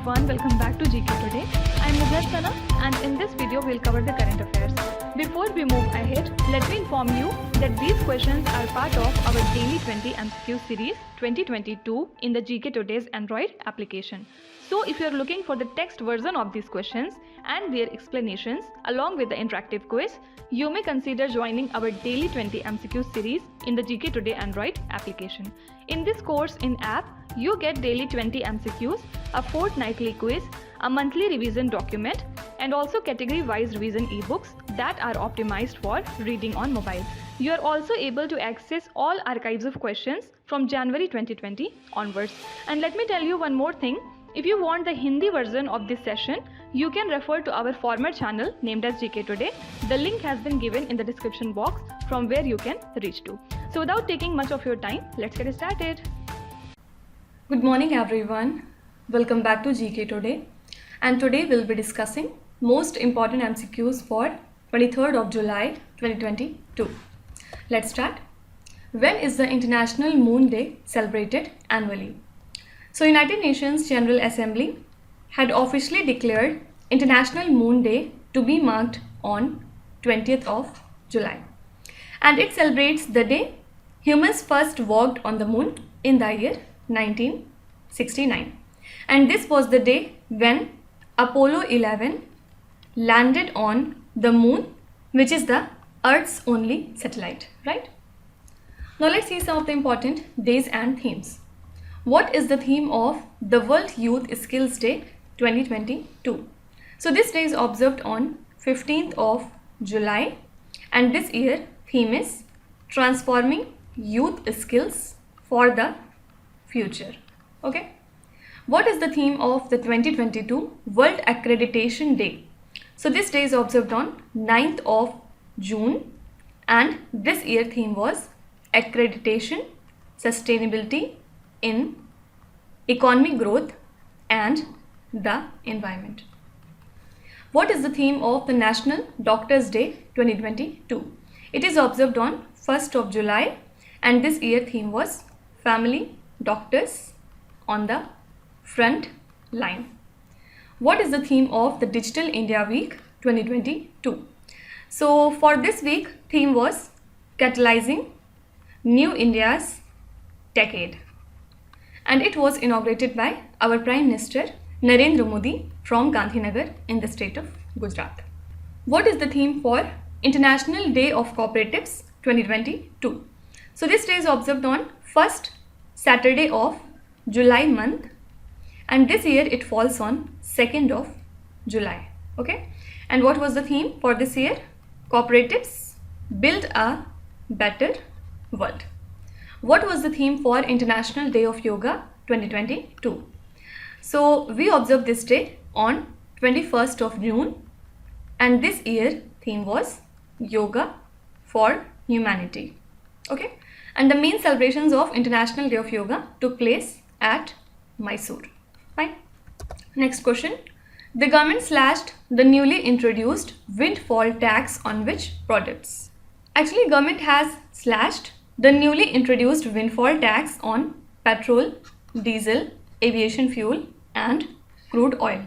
everyone, welcome back to GK Today. I am Remittances and in this video we'll cover the current affairs. Before we move ahead, let me inform you that these questions are part of our daily 20 MCQ series 2022 in the GK Today's Android application. So if you are looking for the text version of these questions and their explanations along with the interactive quiz, you may consider joining our daily 20 MCQ series in the GK Today Android application. In this course in app, you get daily 20 MCQs, a fortnightly quiz, a monthly revision document, and also category-wise revision e-books that are optimized for reading on mobile. You are also able to access all archives of questions from January 2020 onwards. And let me tell you one more thing. If you want the Hindi version of this session, you can refer to our former channel named as GK Today. The link has been given in the description box from where you can reach to. So without taking much of your time, let's get started. Good morning everyone. Welcome back to GK Today. And today we'll be discussing most important MCQs for 23rd of July 2022. Let's start. When is the International Moon Day celebrated annually? So United Nations General Assembly had officially declared International Moon Day to be marked on 20th of July. And it celebrates the day humans first walked on the moon in the year 1969. And this was the day when Apollo 11 landed on the moon, which is the Earth's only satellite, right? Now let's see some of the important days and themes. What is the theme of the World Youth Skills Day 2022? So this day is observed on 15th of July, and this year theme is transforming youth skills for the future. Okay. What is the theme of the 2022 World Accreditation Day? So this day is observed on 9th of June, and this year theme was accreditation, sustainability in economic growth and the environment. What is the theme of the National Doctors Day 2022? It is observed on 1st of July, and this year theme was family doctors on the front line. What is the theme of the Digital India Week 2022? So for this week, theme was catalyzing New India's decade, and it was inaugurated by our Prime Minister Narendra Modi from Gandhinagar in the state of Gujarat. What is the theme for International Day of Cooperatives 2022? So this day is observed on first Saturday of July month, and this year it falls on 2nd of July. Okay, and what was the theme for this year? Cooperatives build a better world. What was the theme for International Day of Yoga 2022? So we observed this day on 21st of June, and this year theme was Yoga for Humanity. Okay, and the main celebrations of International Day of Yoga took place at Mysore. Fine. Next question. The government slashed the newly introduced windfall tax on which products? Actually, government has slashed the newly introduced windfall tax on petrol, diesel, aviation fuel and crude oil.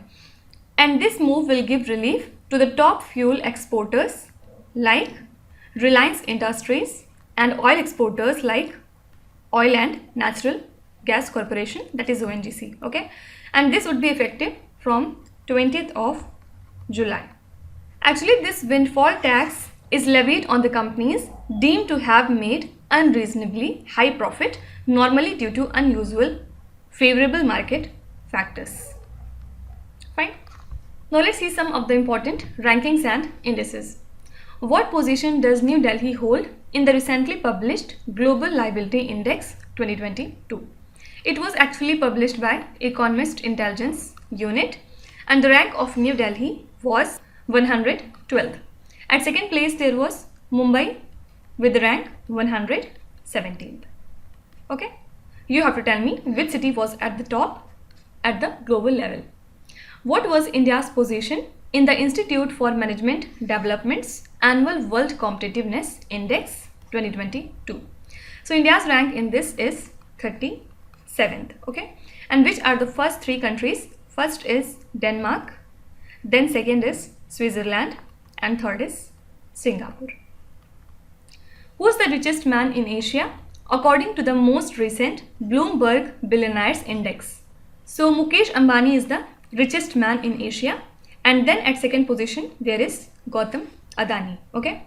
And this move will give relief to the top fuel exporters like Reliance Industries and oil exporters like Oil and Natural Gas Corporation, that is ONGC. Okay, and this would be effective from 20th of July. Actually, this windfall tax is levied on the companies deemed to have made unreasonably high profit, normally due to unusual favorable market factors. Fine. Now let's see some of the important rankings and indices. What position does New Delhi hold in the recently published Global Liability Index 2022? It was actually published by Economist Intelligence Unit, and the rank of New Delhi was 112th. At second place there was Mumbai with the rank 117th. Okay, you have to tell me which city was at the top at the global level. What was India's position in the Institute for Management Development's Annual World Competitiveness Index 2022? So India's rank in this is 37th. Okay, and which are the first three countries First is Denmark, then second is Switzerland, and third is Singapore. Who's the richest man in Asia? According to the most recent Bloomberg Billionaires Index. So Mukesh Ambani is the richest man in Asia, and then at second position there is Gautam Adani. Okay,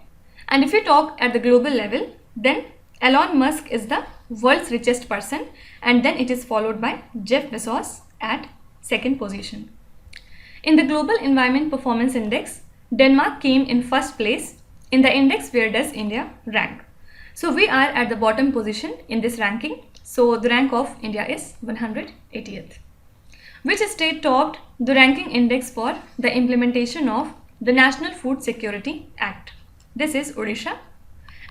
and if you talk at the global level, then Elon Musk is the world's richest person, and then it is followed by Jeff Bezos at second position. In the Global Environment Performance Index, Denmark came in first place. In the index, where does India rank? So we are at the bottom position in this ranking. So the rank of India is 180th. Which state topped the ranking index for the implementation of the National Food Security Act? This is Odisha,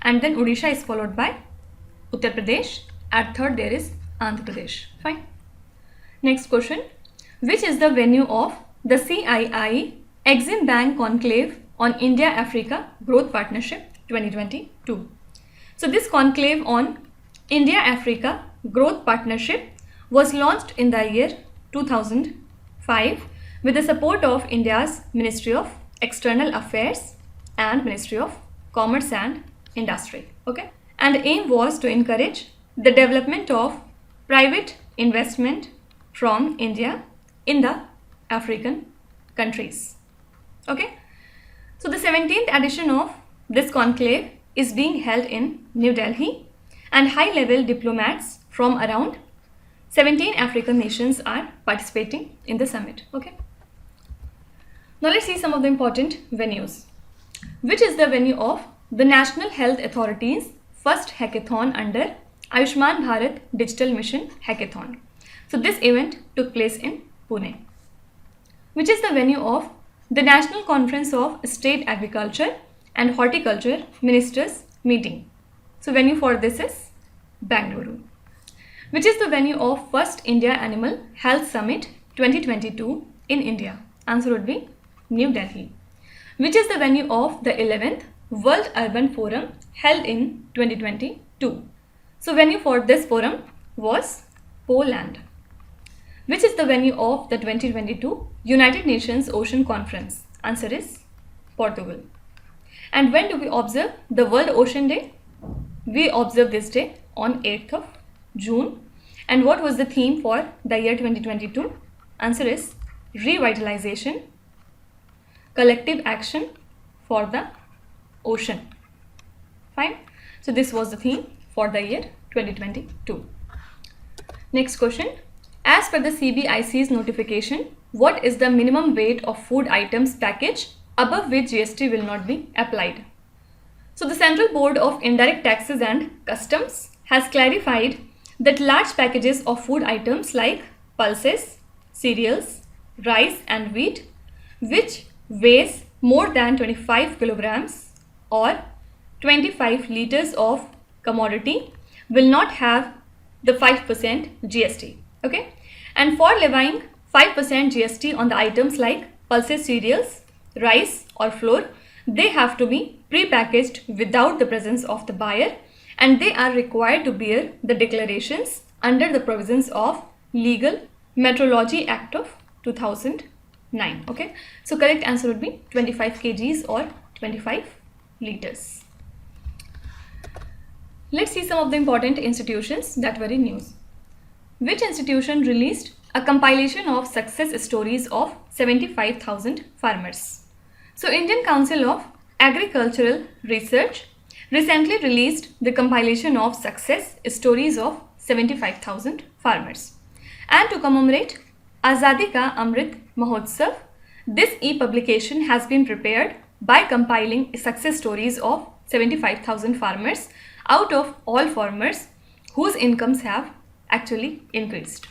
and then Odisha is followed by Uttar Pradesh. At third there is Andhra Pradesh. Fine. Next question. Which is the venue of the CII Exim Bank Conclave on India-Africa Growth Partnership 2022? So this conclave on India-Africa Growth Partnership was launched in the year 2005 with the support of India's Ministry of External Affairs and Ministry of Commerce and Industry. Okay, and the aim was to encourage the development of private investment from India in the African countries. Okay, so the 17th edition of this conclave is being held in New Delhi, and high-level diplomats from around 17 African nations are participating in the summit. Okay. Now let's see some of the important venues. Which is the venue of the National Health Authority's first hackathon under Ayushman Bharat Digital Mission Hackathon? So this event took place in Pune. Which is the venue of the National Conference of State Agriculture and Horticulture Ministers meeting? So venue for this is Bangalore. Which is the venue of first India Animal Health Summit 2022 in India? Answer would be New Delhi. Which is the venue of the 11th World Urban Forum held in 2022? So venue for this forum was Poland. Which is the venue of the 2022 United Nations Ocean Conference? Answer is Portugal. And when do we observe the World Ocean Day? We observe this day on 8th of June. And what was the theme for the year 2022? Answer is revitalization, collective action for the ocean. Fine. So this was the theme for the year 2022. Next question. As per the CBIC's notification, what is the minimum weight of food items package above which GST will not be applied? So the Central Board of Indirect Taxes and Customs has clarified that large packages of food items like pulses, cereals, rice and wheat, which weighs more than 25 kilograms or 25 liters of commodity, will not have the 5% GST. Okay, and for levying 5% GST on the items like pulses, cereals, rice or flour, they have to be pre-packaged without the presence of the buyer, and they are required to bear the declarations under the provisions of Legal Metrology Act of 2009. Okay, so correct answer would be 25 kgs or 25 liters. Let's see some of the important institutions that were in news. Which institution released a compilation of success stories of 75,000 farmers? So Indian Council of Agricultural Research recently released the compilation of success stories of 75,000 farmers. And to commemorate Azadi Ka Amrit Mahotsav, this e-publication has been prepared by compiling success stories of 75,000 farmers out of all farmers whose incomes have actually increased.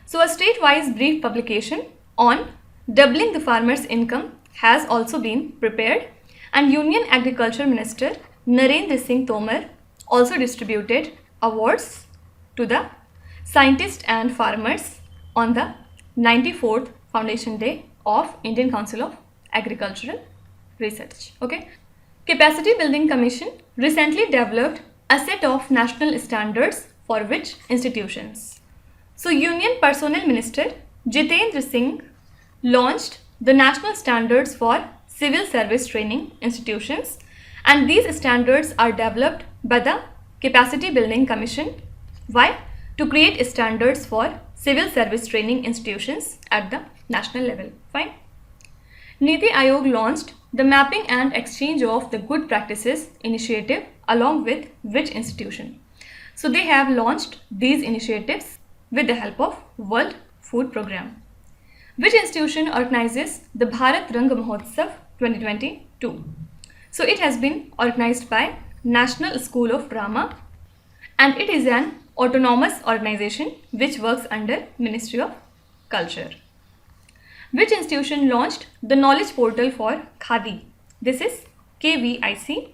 So a state-wise brief publication on doubling the farmers' income has also been prepared, and Union Agriculture Minister Narendra Singh Tomar also distributed awards to the scientists and farmers on the 94th Foundation Day of Indian Council of Agricultural Research. Okay. Capacity Building Commission recently developed a set of national standards for which institutions? So Union Personnel Minister Jitendra Singh launched the national standards for civil service training institutions, and these standards are developed by the Capacity Building Commission. Why? To create standards for civil service training institutions at the national level. Fine. Niti Aayog launched the Mapping and Exchange of the Good Practices initiative along with which institution? So they have launched these initiatives with the help of World Food Programme. Which institution organizes the Bharat Rang Mahotsav 2022? So it has been organized by National School of Drama, and it is an autonomous organization which works under Ministry of Culture. Which institution launched the knowledge portal for Khadi? This is KVIC,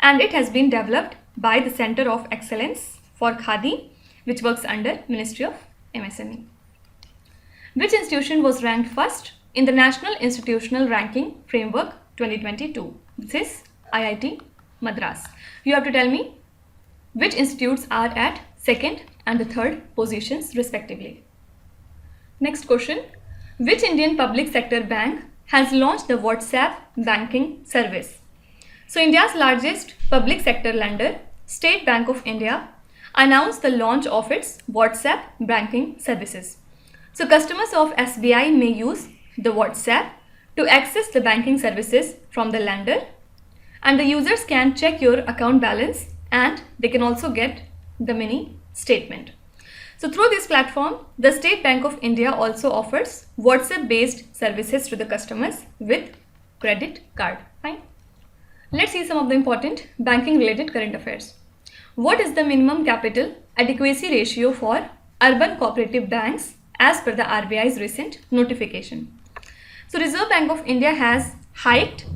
and it has been developed by the Center of Excellence for Khadi, which works under Ministry of MSME. Which institution was ranked first in the National Institutional Ranking Framework 2022? This is IIT Madras. You have to tell me which institutes are at second and the third positions respectively. Next question. Which Indian public sector bank has launched the WhatsApp banking service? So India's largest public sector lender, State Bank of India, announced the launch of its WhatsApp banking services. So customers of SBI may use the WhatsApp to access the banking services from the lender, and the users can check your account balance and they can also get the mini statement. So through this platform, the State Bank of India also offers WhatsApp based services to the customers with credit card. Fine. Let's see some of the important banking related current affairs. What is the minimum capital adequacy ratio for urban cooperative banks as per the RBI's recent notification? So Reserve Bank of India has hiked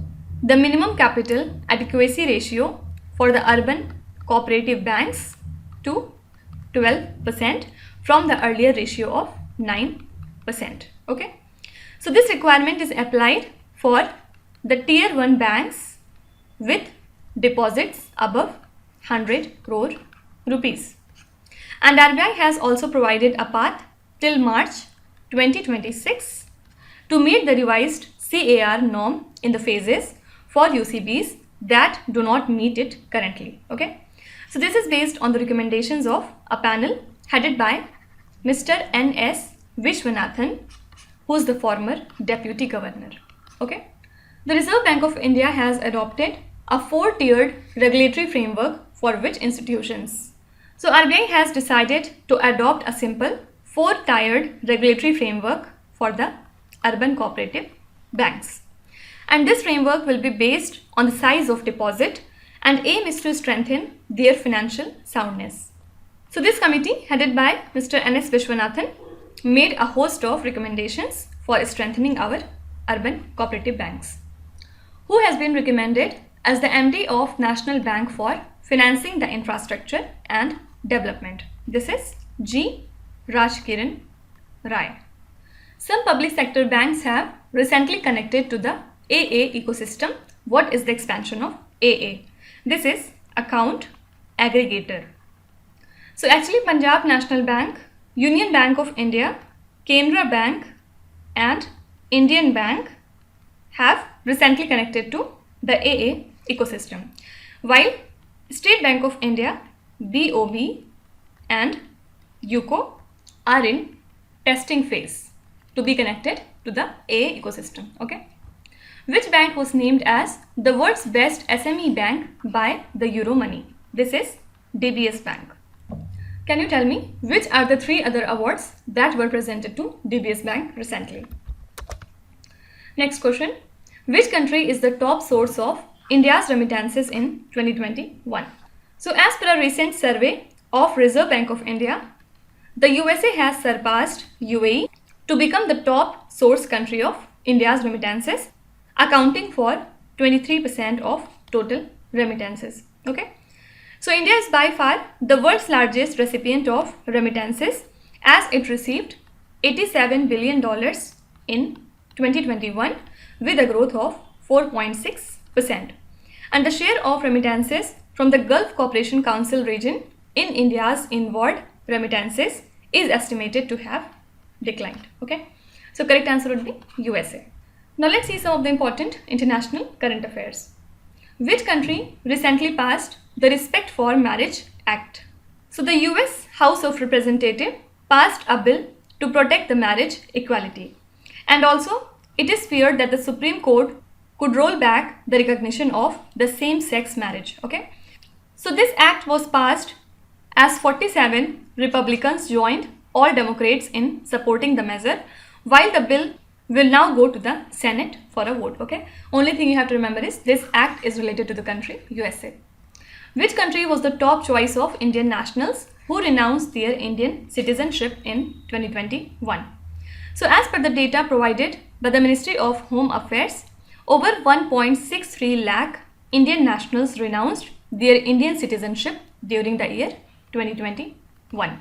the minimum capital adequacy ratio for the urban cooperative banks to 12% from the earlier ratio of 9%. Okay. So this requirement is applied for the tier 1 banks with deposits above 100 crore rupees. And RBI has also provided a path till March 2026 to meet the revised CAR norm in the phases for UCBs that do not meet it currently. Okay. So this is based on the recommendations of a panel headed by Mr. N.S. Vishwanathan, who is the former Deputy Governor. Okay. The Reserve Bank of India has adopted a 4-tiered regulatory framework for which institutions? So RBI has decided to adopt a simple 4-tiered regulatory framework for the urban cooperative banks. And this framework will be based on the size of deposit and aim is to strengthen their financial soundness. So this committee headed by Mr. N.S. Vishwanathan made a host of recommendations for strengthening our urban cooperative banks. Who has been recommended as the MD of National Bank for Financing the Infrastructure and Development? This is G. Rajkiran Rai. Some public sector banks have recently connected to the AA ecosystem. What is the expansion of AA? This is account aggregator. So actually Punjab National Bank, Union Bank of India, Canara Bank and Indian Bank have recently connected to the AA ecosystem, while State Bank of India, BOB and UCO are in testing phase to be connected to the AA ecosystem. Okay. Which bank was named as the world's best SME bank by the Euromoney? This is DBS Bank. Can you tell me which are the 3 other awards that were presented to DBS Bank recently? Next question. Which country is the top source of India's remittances in 2021? So as per a recent survey of Reserve Bank of India, the USA has surpassed UAE to become the top source country of India's remittances, accounting for 23% of total remittances. Okay. So India is by far the world's largest recipient of remittances as it received $87 billion in 2021 with a growth of 4.6%. And the share of remittances from the Gulf Cooperation Council region in India's inward remittances is estimated to have declined. Okay, so correct answer would be USA. Now let's see some of the important international current affairs. Which country recently passed the Respect for Marriage Act? So the US House of Representatives passed a bill to protect the marriage equality, and also it is feared that the Supreme Court could roll back the recognition of the same-sex marriage. Okay, so this act was passed as 47 Republicans joined all Democrats in supporting the measure, while the bill will now go to the Senate for a vote. Okay, only thing you have to remember is this act is related to the country USA. Which country was the top choice of Indian nationals who renounced their Indian citizenship in 2021? So as per the data provided by the Ministry of Home Affairs, over 1.63 lakh Indian nationals renounced their Indian citizenship during the year 2021.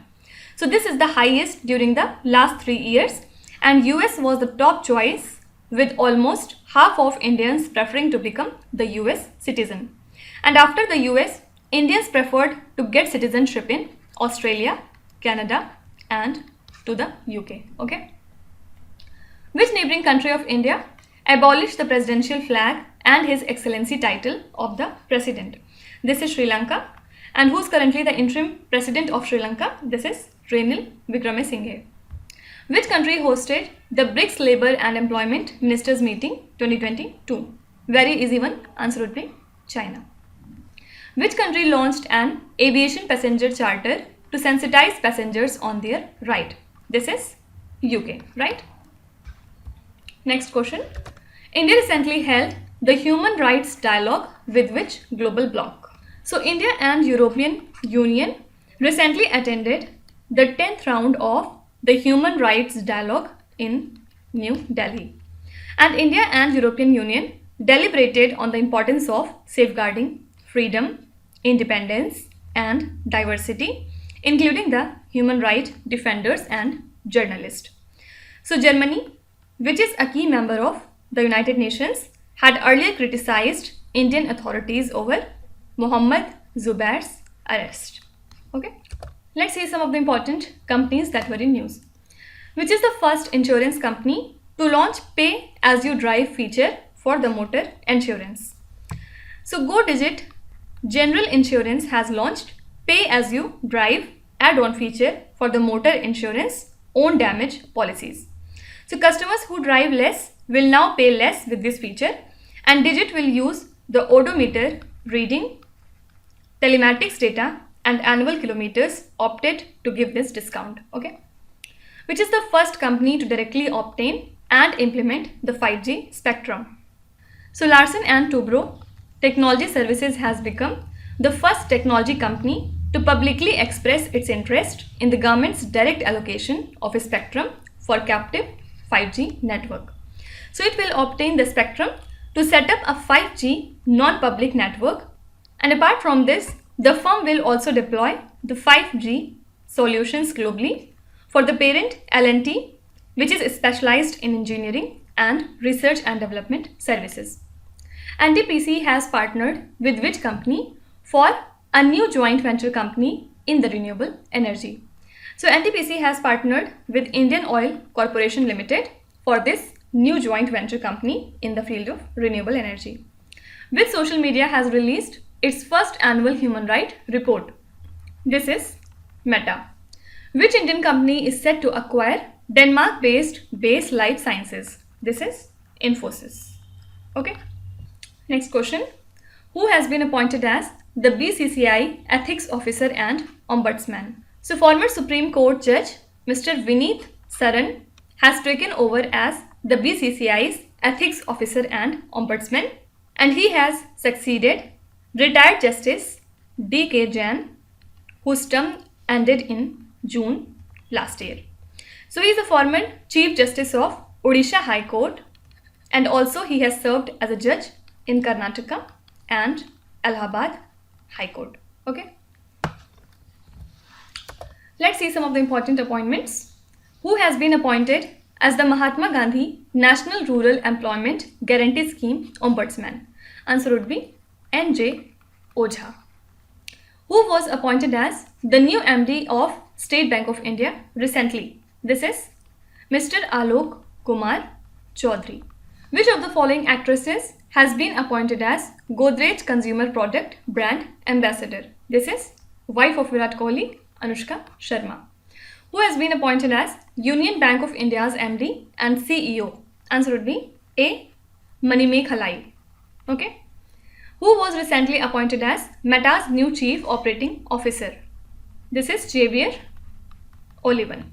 So this is the highest during the last 3 years, and US was the top choice with almost half of Indians preferring to become the US citizen. And after the US, Indians preferred to get citizenship in Australia, Canada and to the UK. Okay. Which neighboring country of India abolished the presidential flag and His Excellency title of the president? This is Sri Lanka. And who is currently the interim president of Sri Lanka? This is Ranil Wickremesinghe. Which country hosted the BRICS Labour and Employment Ministers Meeting 2022? Very easy one. Answer would be China. Which country launched an aviation passenger charter to sensitize passengers on their right? This is UK, right? Next question. India recently held the Human Rights Dialogue with which global bloc? So India and European Union recently attended the 10th round of the Human Rights Dialogue in New Delhi. And India and European Union deliberated on the importance of safeguarding freedom, independence and diversity, including the human rights defenders and journalists. So Germany, which is a key member of the United Nations, had earlier criticized Indian authorities over Mohammed Zubair's arrest. Okay, let's see some of the important companies that were in news. Which is the first insurance company to launch pay as you drive feature for the motor insurance? So Go Digit General Insurance has launched pay as you drive add-on feature for the motor insurance own damage policies. So customers who drive less will now pay less with this feature, and Digit will use the odometer reading, telematics data and annual kilometers opted to give this discount. Okay, which is the first company to directly obtain and implement the 5G spectrum? So Larsen & Toubro Technology Services has become the first technology company to publicly express its interest in the government's direct allocation of a spectrum for captive 5G network. So it will obtain the spectrum to set up a 5G non-public network, and apart from this, the firm will also deploy the 5G solutions globally for the parent L&T, which is specialized in engineering and research and development services. NTPC has partnered with which company for a new joint venture company in the renewable energy? So NTPC has partnered with Indian Oil Corporation Limited for this new joint venture company in the field of renewable energy. Which social media has released its first annual human rights report? This is Meta. Which Indian company is set to acquire Denmark-based Base Life Sciences? This is Infosys. Okay. Next question. Who has been appointed as the BCCI Ethics Officer and Ombudsman? So former Supreme Court Judge Mr. Vineet Saran has taken over as the BCCI's Ethics Officer and Ombudsman, and he has succeeded retired Justice D.K. Jain, whose term ended in June last year. So he is a former Chief Justice of Odisha High Court, and also he has served as a judge in Karnataka and Allahabad High Court. Okay. Let's see some of the important appointments. Who has been appointed as the Mahatma Gandhi National Rural Employment Guarantee Scheme Ombudsman? Answer would be N.J. Ojha. Who was appointed as the new MD of State Bank of India recently? This is Mr. Alok Kumar Chaudhary. Which of the following actresses has been appointed as Godrej Consumer Product Brand Ambassador? This is wife of Virat Kohli, Anushka Sharma. Who has been appointed as Union Bank of India's MD and CEO? Answer would be A. Manimekh Halai. Okay. Who was recently appointed as Meta's new Chief Operating Officer? This is Xavier Olivan.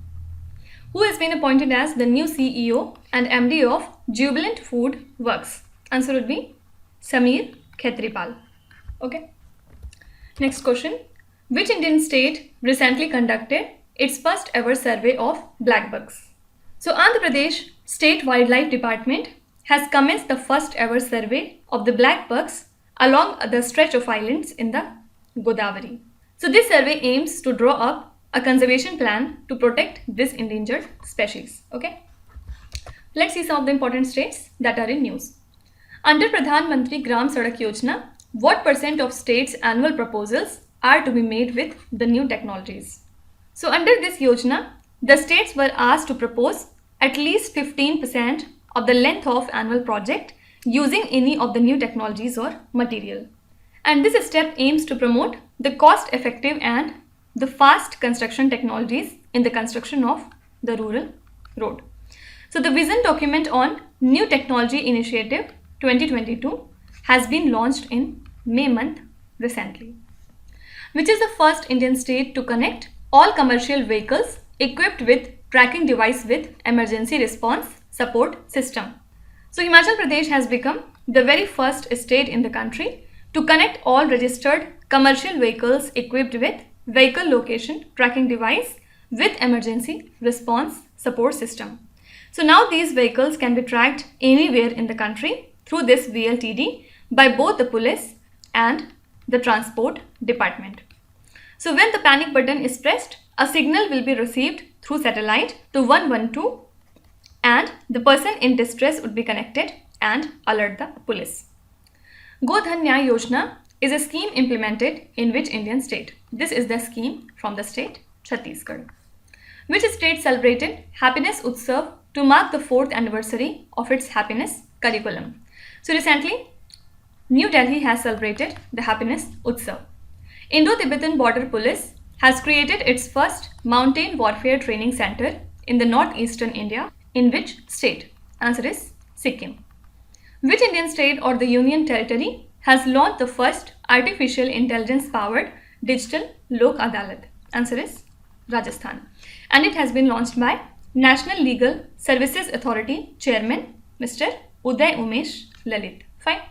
Who has been appointed as the new CEO and MD of Jubilant Food Works? Answer would be Samir Khetripal. Okay. Next question. Which Indian state recently conducted its first ever survey of black bugs? So Andhra Pradesh State Wildlife Department has commenced the first ever survey of the black bugs along the stretch of islands in the Godavari. So this survey aims to draw up a conservation plan to protect this endangered species. Okay. Let's see some of the important states that are in news. Under Pradhan Mantri Gram Sadak Yojana, what % of states' annual proposals are to be made with the new technologies? So under this Yojana, the states were asked to propose at least 15% of the length of annual project using any of the new technologies or material. And this step aims to promote the cost-effective and the fast construction technologies in the construction of the rural road. So the vision document on New Technology Initiative 2022 has been launched in May month recently. Which is the first Indian state to connect all commercial vehicles equipped with tracking device with emergency response support system? So Himachal Pradesh has become the very first state in the country to connect all registered commercial vehicles equipped with vehicle location tracking device with emergency response support system. So now these vehicles can be tracked anywhere in the country through this VLTD by both the police and the transport department. So when the panic button is pressed, a signal will be received through satellite to 112 and the person in distress would be connected and alert the police. Godhan Nyay Yojana is a scheme implemented in which Indian state? This is the scheme from the state Chhattisgarh. Which state celebrated Happiness Utsav to mark the 4th anniversary of its happiness curriculum? So recently, New Delhi has celebrated the Happiness Utsav. Indo-Tibetan Border Police has created its first mountain warfare training center in the northeastern India. In which state? Answer is Sikkim. Which Indian state or the Union Territory has launched the first artificial intelligence powered digital Lok Adalat? Answer is Rajasthan. And it has been launched by National Legal Services Authority Chairman Mr. Uday Umesh Lalit. Fine.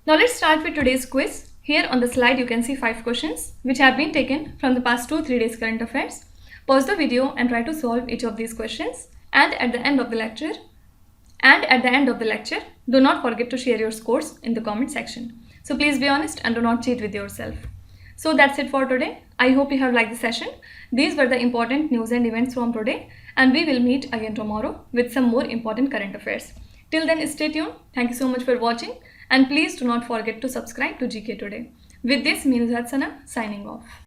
Now let's start with today's quiz. Here on the slide you can see 5 questions which have been taken from the past 2-3 days current affairs. Pause the video and try to solve each of these questions, and at the end of the lecture, do not forget to share your scores in the comment section. So please be honest and do not cheat with yourself. So that's it for today. I hope you have liked the session. These were the important news and events from today, and we will meet again tomorrow with some more important current affairs. Till then, stay tuned. Thank you so much for watching, and please do not forget to subscribe to GK Today. With this, me Nuzhat Sana signing off.